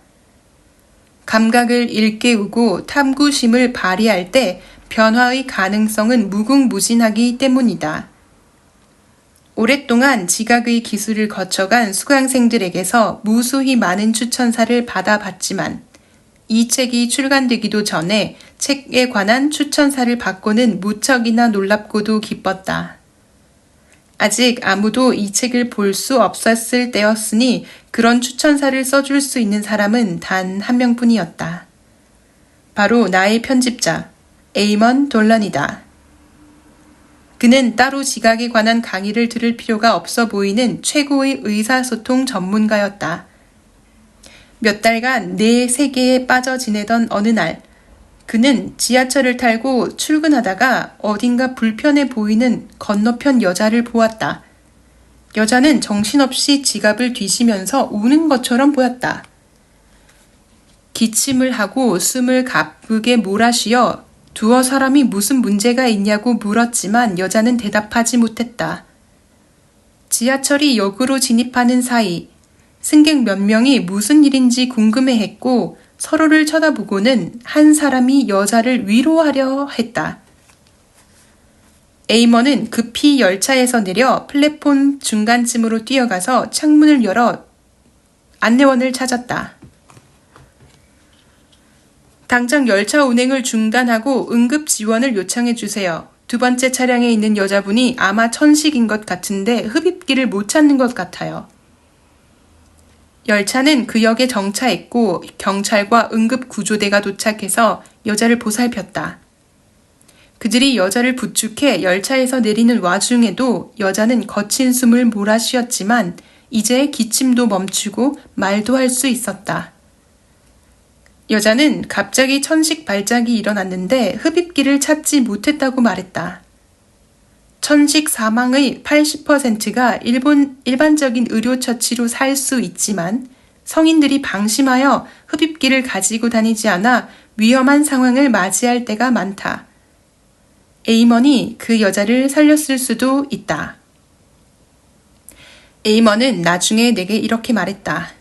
감각을 일깨우고 탐구심을 발휘할 때 변화의 가능성은 무궁무진하기 때문이다. 오랫동안 지각의 기술을 거쳐간 수강생들에게서 무수히 많은 추천사를 받아봤지만 이 책이 출간되기도 전에 책에 관한 추천사를 받고는 무척이나 놀랍고도 기뻤다. 아직 아무도 이 책을 볼 수 없었을 때였으니 그런 추천사를 써줄 수 있는 사람은 단 한 명뿐이었다. 바로 나의 편집자, 에이먼 돌런이다. 그는 따로 지각에 관한 강의를 들을 필요가 없어 보이는 최고의 의사소통 전문가였다. 몇 달간 내 세계에 빠져 지내던 어느 날, 그는 지하철을 타고 출근하다가 어딘가 불편해 보이는 건너편 여자를 보았다. 여자는 정신없이 지갑을 뒤지면서 우는 것처럼 보였다. 기침을 하고 숨을 가쁘게 몰아쉬어 두어 사람이 무슨 문제가 있냐고 물었지만 여자는 대답하지 못했다. 지하철이 역으로 진입하는 사이 승객 몇 명이 무슨 일인지 궁금해했고 서로를 쳐다보고는 한 사람이 여자를 위로하려 했다. 에이머는 급히 열차에서 내려 플랫폼 중간쯤으로 뛰어가서 창문을 열어 안내원을 찾았다. 당장 열차 운행을 중단하고 응급 지원을 요청해 주세요. 두 번째 차량에 있는 여자분이 아마 천식인 것 같은데 흡입기를 못 찾는 것 같아요. 열차는 그 역에 정차했고 경찰과 응급구조대가 도착해서 여자를 보살폈다. 그들이 여자를 부축해 열차에서 내리는 와중에도 여자는 거친 숨을 몰아쉬었지만 이제 기침도 멈추고 말도 할 수 있었다. 여자는 갑자기 천식 발작이 일어났는데 흡입기를 찾지 못했다고 말했다. 천식 사망의 80%가 일반적인 의료처치로 살 수 있지만 성인들이 방심하여 흡입기를 가지고 다니지 않아 위험한 상황을 맞이할 때가 많다. 에이먼이 그 여자를 살렸을 수도 있다. 에이먼은 나중에 내게 이렇게 말했다.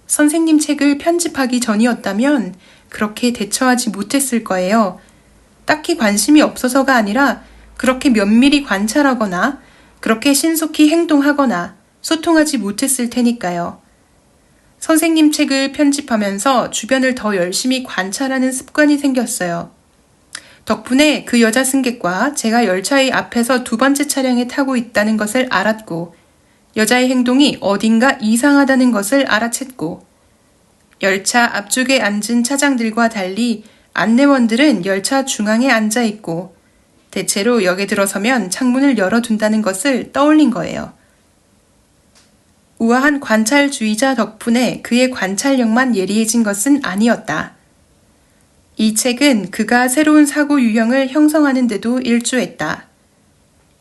선생님 책을 편집하기 전이었다면 그렇게 대처하지 못했을 거예요. 딱히 관심이 없어서가 아니라 그렇게 면밀히 관찰하거나 그렇게 신속히 행동하거나 소통하지 못했을 테니까요. 선생님 책을 편집하면서 주변을 더 열심히 관찰하는 습관이 생겼어요. 덕분에 그 여자 승객과 제가 열차의 앞에서 두 번째 차량에 타고 있다는 것을 알았고 여자의 행동이 어딘가 이상하다는 것을 알아챘고 열차 앞쪽에 앉은 차장들과 달리 안내원들은 열차 중앙에 앉아 있고 대체로 역에 들어서면 창문을 열어둔다는 것을 떠올린 거예요. 우아한 관찰주의자 덕분에 그의 관찰력만 예리해진 것은 아니었다. 이 책은 그가 새로운 사고 유형을 형성하는 데도 일조했다.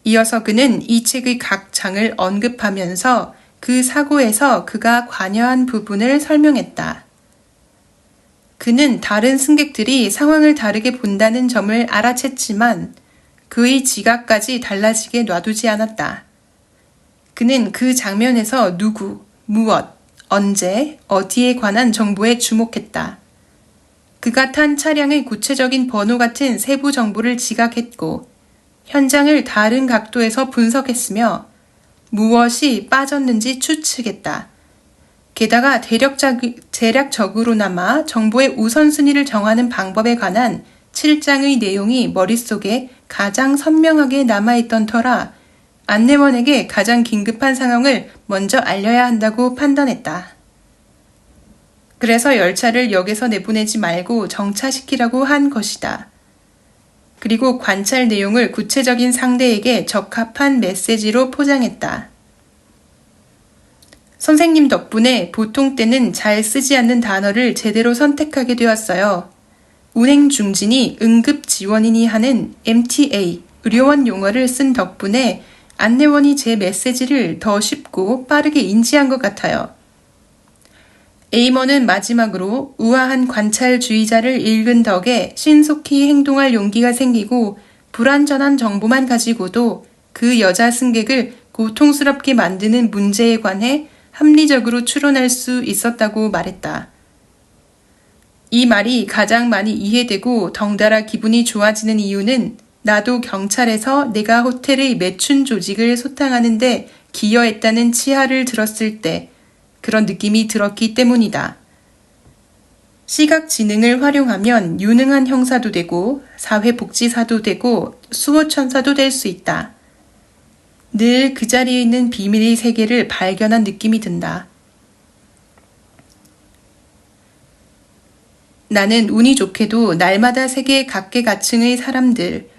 이어서 그는 이 책의 각 장을 언급하면서 그 사고에서 그가 관여한 부분을 설명했다. 그는 다른 승객들이 상황을 다르게 본다는 점을 알아챘지만 그의 지각까지 달라지게 놔두지 않았다. 그는 그 장면에서 누구, 무엇, 언제, 어디에 관한 정보에 주목했다. 그가 탄 차량의 구체적인 번호 같은 세부 정보를 지각했고 현장을 다른 각도에서 분석했으며 무엇이 빠졌는지 추측했다. 게다가 대략적으로나마 정보의 우선순위를 정하는 방법에 관한 7장의 내용이 머릿속에 가장 선명하게 남아있던 터라 안내원에게 가장 긴급한 상황을 먼저 알려야 한다고 판단했다. 그래서 열차를 역에서 내보내지 말고 정차시키라고 한 것이다. 그리고 관찰 내용을 구체적인 상대에게 적합한 메시지로 포장했다. 선생님 덕분에 보통 때는 잘 쓰지 않는 단어를 제대로 선택하게 되었어요. 운행 중진이 응급 지원인이 하는 MTA, 의료원 용어를 쓴 덕분에 안내원이 제 메시지를 더 쉽고 빠르게 인지한 것 같아요. 에이먼은 마지막으로 우아한 관찰주의자를 읽은 덕에 신속히 행동할 용기가 생기고 불완전한 정보만 가지고도 그 여자 승객을 고통스럽게 만드는 문제에 관해 합리적으로 추론할 수 있었다고 말했다. 이 말이 가장 많이 이해되고 덩달아 기분이 좋아지는 이유는 나도 경찰에서 내가 호텔의 매춘 조직을 소탕하는데 기여했다는 치하를 들었을 때 그런 느낌이 들었기 때문이다. 시각지능을 활용하면 유능한 형사도 되고 사회복지사도 되고 수호천사도 될 수 있다. 늘 그 자리에 있는 비밀의 세계를 발견한 느낌이 든다. 나는 운이 좋게도 날마다 세계 각계각층의 사람들,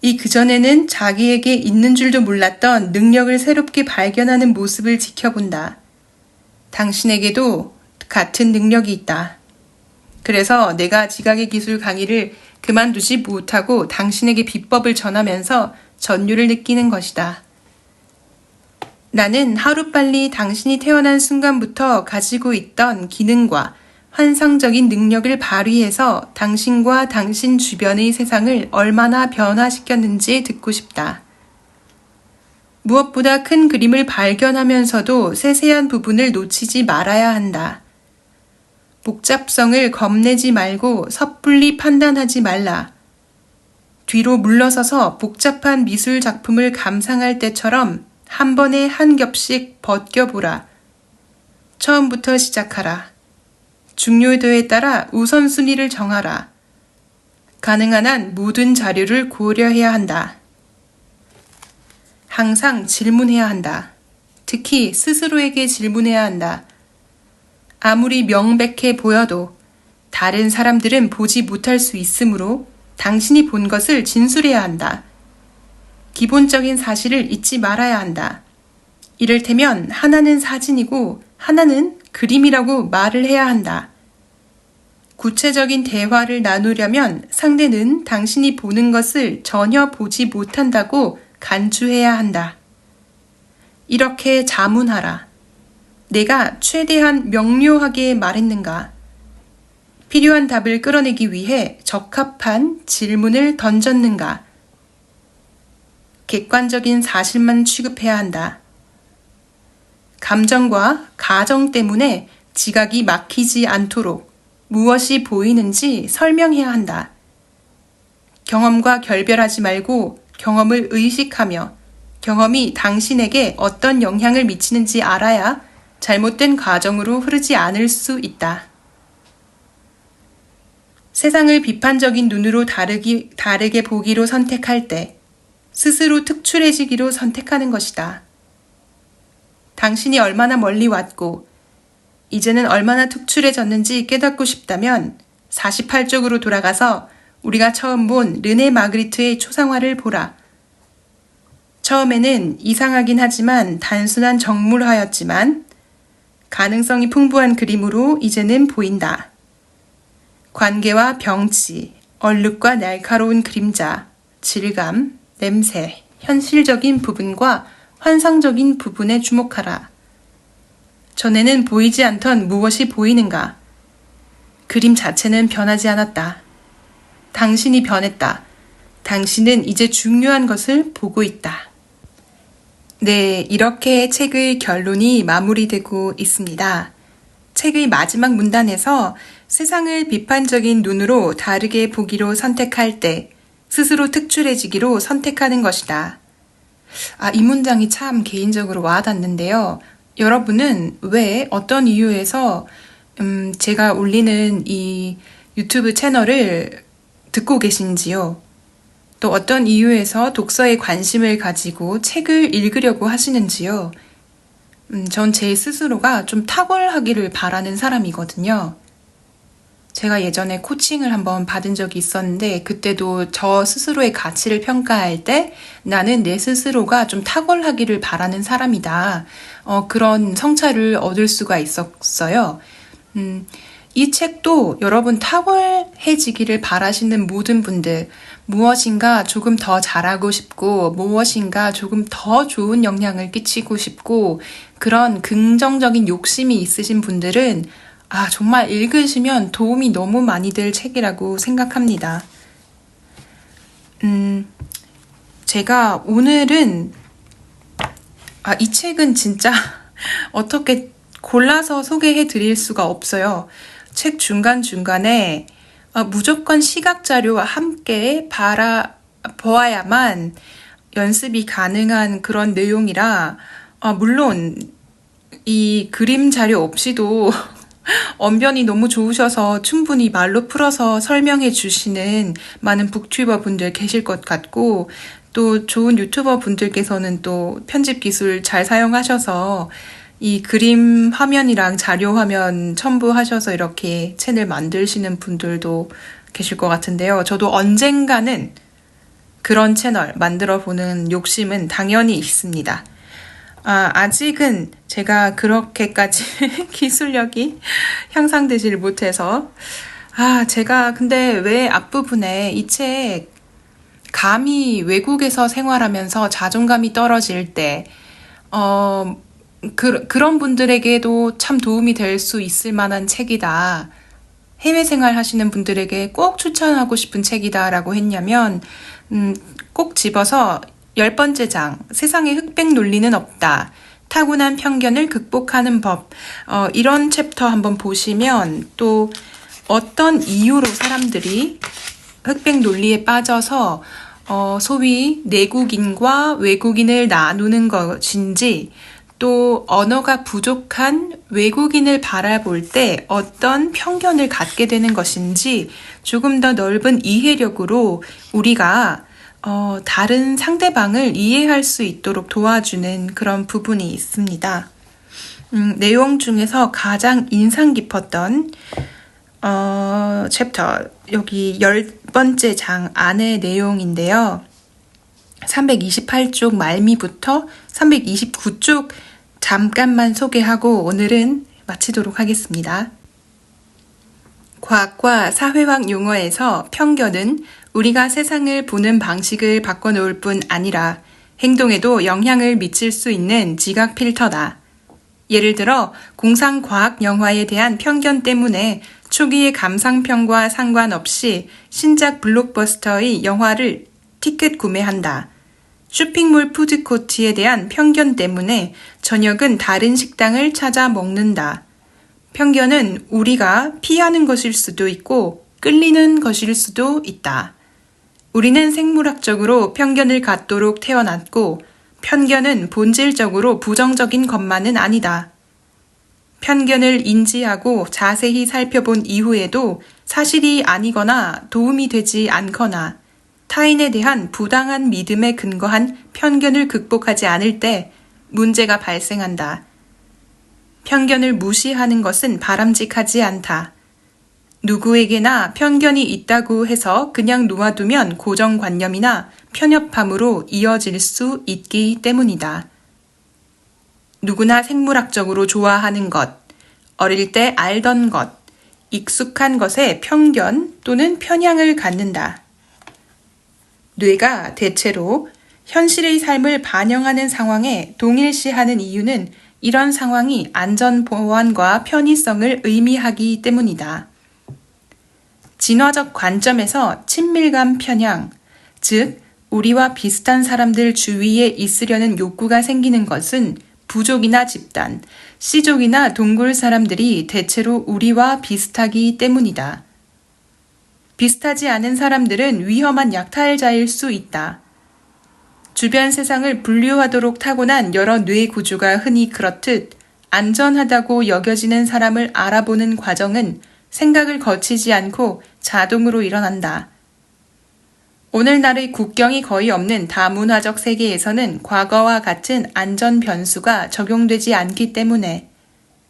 이 그전에는 자기에게 있는 줄도 몰랐던 능력을 새롭게 발견하는 모습을 지켜본다. 당신에게도 같은 능력이 있다. 그래서 내가 지각의 기술 강의를 그만두지 못하고 당신에게 비법을 전하면서 전율을 느끼는 것이다. 나는 하루빨리 당신이 태어난 순간부터 가지고 있던 기능과 환상적인 능력을 발휘해서 당신과 당신 주변의 세상을 얼마나 변화시켰는지 듣고 싶다. 무엇보다 큰 그림을 발견하면서도 세세한 부분을 놓치지 말아야 한다. 복잡성을 겁내지 말고 섣불리 판단하지 말라. 뒤로 물러서서 복잡한 미술 작품을 감상할 때처럼 한 번에 한 겹씩 벗겨보라. 처음부터 시작하라. 중요도에 따라 우선순위를 정하라. 가능한 한 모든 자료를 고려해야 한다. 항상 질문해야 한다. 특히 스스로에게 질문해야 한다. 아무리 명백해 보여도 다른 사람들은 보지 못할 수 있으므로 당신이 본 것을 진술해야 한다. 기본적인 사실을 잊지 말아야 한다. 이를테면 하나는 사진이고 하나는 그림이라고 말을 해야 한다. 구체적인 대화를 나누려면 상대는 당신이 보는 것을 전혀 보지 못한다고 간주해야 한다. 이렇게 자문하라. 내가 최대한 명료하게 말했는가? 필요한 답을 끌어내기 위해 적합한 질문을 던졌는가? 객관적인 사실만 취급해야 한다. 감정과 가정 때문에 지각이 막히지 않도록 무엇이 보이는지 설명해야 한다. 경험과 결별하지 말고 경험을 의식하며 경험이 당신에게 어떤 영향을 미치는지 알아야 잘못된 과정으로 흐르지 않을 수 있다. 세상을 비판적인 눈으로 다르게 보기로 선택할 때 스스로 특출해지기로 선택하는 것이다. 당신이 얼마나 멀리 왔고 이제는 얼마나 특출해졌는지 깨닫고 싶다면 48쪽으로 돌아가서 우리가 처음 본 르네 마그리트의 초상화를 보라. 처음에는 이상하긴 하지만 단순한 정물화였지만 가능성이 풍부한 그림으로 이제는 보인다. 관계와 병치, 얼룩과 날카로운 그림자, 질감, 냄새, 현실적인 부분과 환상적인 부분에 주목하라. 전에는 보이지 않던 무엇이 보이는가? 그림 자체는 변하지 않았다. 당신이 변했다. 당신은 이제 중요한 것을 보고 있다. 네, 이렇게 책의 결론이 마무리되고 있습니다. 책의 마지막 문단에서 세상을 비판적인 눈으로 다르게 보기로 선택할 때 스스로 특출해지기로 선택하는 것이다. 이 문장이 참 개인적으로 와닿는데요. 여러분은 왜 어떤 이유에서 제가 올리는 이 유튜브 채널을 듣고 계신지요? 또 어떤 이유에서 독서에 관심을 가지고 책을 읽으려고 하시는지요? 전 제 스스로가 좀 탁월하기를 바라는 사람이거든요. 제가 예전에 코칭을 한번 받은 적이 있었는데 그때도 저 스스로의 가치를 평가할 때 나는 내 스스로가 좀 탁월하기를 바라는 사람이다. 그런 성찰을 얻을 수가 있었어요. 이 책도 여러분 탁월해지기를 바라시는 모든 분들, 무엇인가 조금 더 잘하고 싶고 무엇인가 조금 더 좋은 영향을 끼치고 싶고 그런 긍정적인 욕심이 있으신 분들은 정말 읽으시면 도움이 너무 많이 될 책이라고 생각합니다. 제가 오늘은 이 책은 진짜 어떻게 골라서 소개해 드릴 수가 없어요. 책 중간중간에 무조건 시각 자료와 함께 보아야만 연습이 가능한 그런 내용이라 물론 이 그림 자료 없이도 언변이 너무 좋으셔서 충분히 말로 풀어서 설명해 주시는 많은 북튜버 분들 계실 것 같고 또 좋은 유튜버 분들께서는 또 편집 기술 잘 사용하셔서 이 그림 화면이랑 자료 화면 첨부하셔서 이렇게 채널 만드시는 분들도 계실 것 같은데요. 저도 언젠가는 그런 채널 만들어 보는 욕심은 당연히 있습니다. 아직은 제가 그렇게까지 기술력이 향상되질 못해서 제가 근데 왜 앞부분에 이 책 감히 외국에서 생활하면서 자존감이 떨어질 때 그런 분들에게도 참 도움이 될 수 있을 만한 책이다. 해외 생활 하시는 분들에게 꼭 추천하고 싶은 책이다라고 했냐면 꼭 집어서 10번째 장, 세상에 흑백 논리는 없다. 타고난 편견을 극복하는 법. 이런 챕터 한번 보시면 또 어떤 이유로 사람들이 흑백 논리에 빠져서 소위 내국인과 외국인을 나누는 것인지 또 언어가 부족한 외국인을 바라볼 때 어떤 편견을 갖게 되는 것인지 조금 더 넓은 이해력으로 우리가 다른 상대방을 이해할 수 있도록 도와주는 그런 부분이 있습니다. 내용 중에서 가장 인상 깊었던 챕터, 여기 10번째 장 안의 내용인데요. 328쪽 말미부터 329쪽 잠깐만 소개하고 오늘은 마치도록 하겠습니다. 과학과 사회학 용어에서 편견은 우리가 세상을 보는 방식을 바꿔놓을 뿐 아니라 행동에도 영향을 미칠 수 있는 지각 필터다. 예를 들어 공상과학 영화에 대한 편견 때문에 초기의 감상평과 상관없이 신작 블록버스터의 영화를 티켓 구매한다. 쇼핑몰 푸드코트에 대한 편견 때문에 저녁은 다른 식당을 찾아 먹는다. 편견은 우리가 피하는 것일 수도 있고 끌리는 것일 수도 있다. 우리는 생물학적으로 편견을 갖도록 태어났고 편견은 본질적으로 부정적인 것만은 아니다. 편견을 인지하고 자세히 살펴본 이후에도 사실이 아니거나 도움이 되지 않거나 타인에 대한 부당한 믿음에 근거한 편견을 극복하지 않을 때 문제가 발생한다. 편견을 무시하는 것은 바람직하지 않다. 누구에게나 편견이 있다고 해서 그냥 놓아두면 고정관념이나 편협함으로 이어질 수 있기 때문이다. 누구나 생물학적으로 좋아하는 것, 어릴 때 알던 것, 익숙한 것에 편견 또는 편향을 갖는다. 뇌가 대체로 현실의 삶을 반영하는 상황에 동일시하는 이유는 이런 상황이 안전보안과 편의성을 의미하기 때문이다. 진화적 관점에서 친밀감 편향, 즉 우리와 비슷한 사람들 주위에 있으려는 욕구가 생기는 것은 부족이나 집단, 씨족이나 동굴 사람들이 대체로 우리와 비슷하기 때문이다. 비슷하지 않은 사람들은 위험한 약탈자일 수 있다. 주변 세상을 분류하도록 타고난 여러 뇌 구조가 흔히 그렇듯 안전하다고 여겨지는 사람을 알아보는 과정은 생각을 거치지 않고 자동으로 일어난다. 오늘날의 국경이 거의 없는 다문화적 세계에서는 과거와 같은 안전 변수가 적용되지 않기 때문에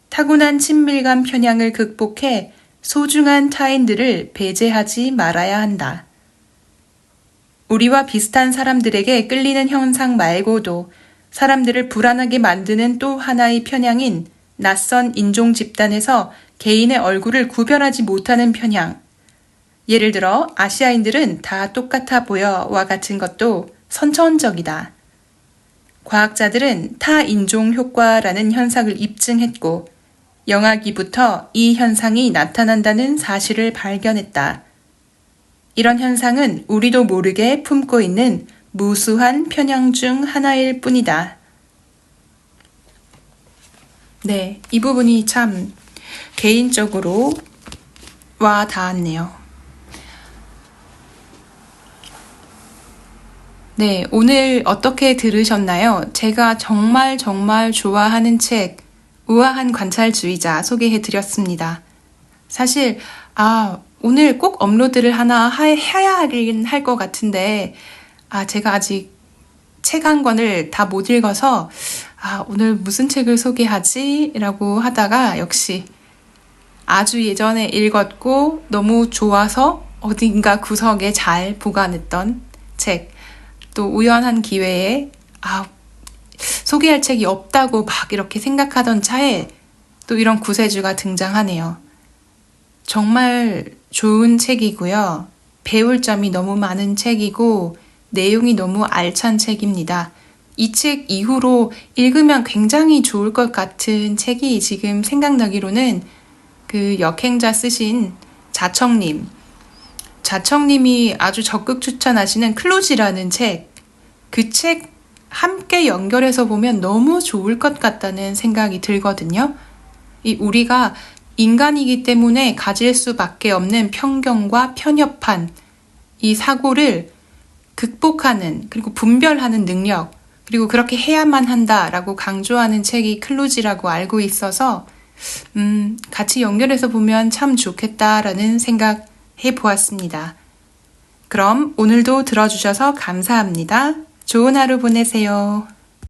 타고난 친밀감 편향을 극복해 소중한 타인들을 배제하지 말아야 한다. 우리와 비슷한 사람들에게 끌리는 현상 말고도 사람들을 불안하게 만드는 또 하나의 편향인 낯선 인종 집단에서 개인의 얼굴을 구별하지 못하는 편향. 예를 들어 아시아인들은 다 똑같아 보여와 같은 것도 선천적이다. 과학자들은 타인종 효과라는 현상을 입증했고 영아기부터 이 현상이 나타난다는 사실을 발견했다. 이런 현상은 우리도 모르게 품고 있는 무수한 편향 중 하나일 뿐이다. 네, 이 부분이 참 개인적으로 와 닿았네요. 네, 오늘 어떻게 들으셨나요? 제가 정말 좋아하는 책 우아한 관찰주의자 소개해드렸습니다. 사실 오늘 꼭 업로드를 하나 해야 하긴 할 것 같은데 제가 아직 책 한 권을 다 못 읽어서 오늘 무슨 책을 소개하지? 라고 하다가 역시 아주 예전에 읽었고 너무 좋아서 어딘가 구석에 잘 보관했던 책 또 우연한 기회에 소개할 책이 없다고 막 이렇게 생각하던 차에 또 이런 구세주가 등장하네요. 정말 좋은 책이고요. 배울 점이 너무 많은 책이고 내용이 너무 알찬 책입니다. 이 책 이후로 읽으면 굉장히 좋을 것 같은 책이 지금 생각나기로는 그 역행자 쓰신 자청님이 아주 적극 추천하시는 클로지라는 책, 그 책 함께 연결해서 보면 너무 좋을 것 같다는 생각이 들거든요. 우리가 인간이기 때문에 가질 수밖에 없는 편견과 편협한 이 사고를 극복하는, 그리고 분별하는 능력, 그리고 그렇게 해야만 한다라고 강조하는 책이 클로지라고 알고 있어서 같이 연결해서 보면 참 좋겠다라는 생각 해보았습니다. 그럼 오늘도 들어주셔서 감사합니다. 좋은 하루 보내세요.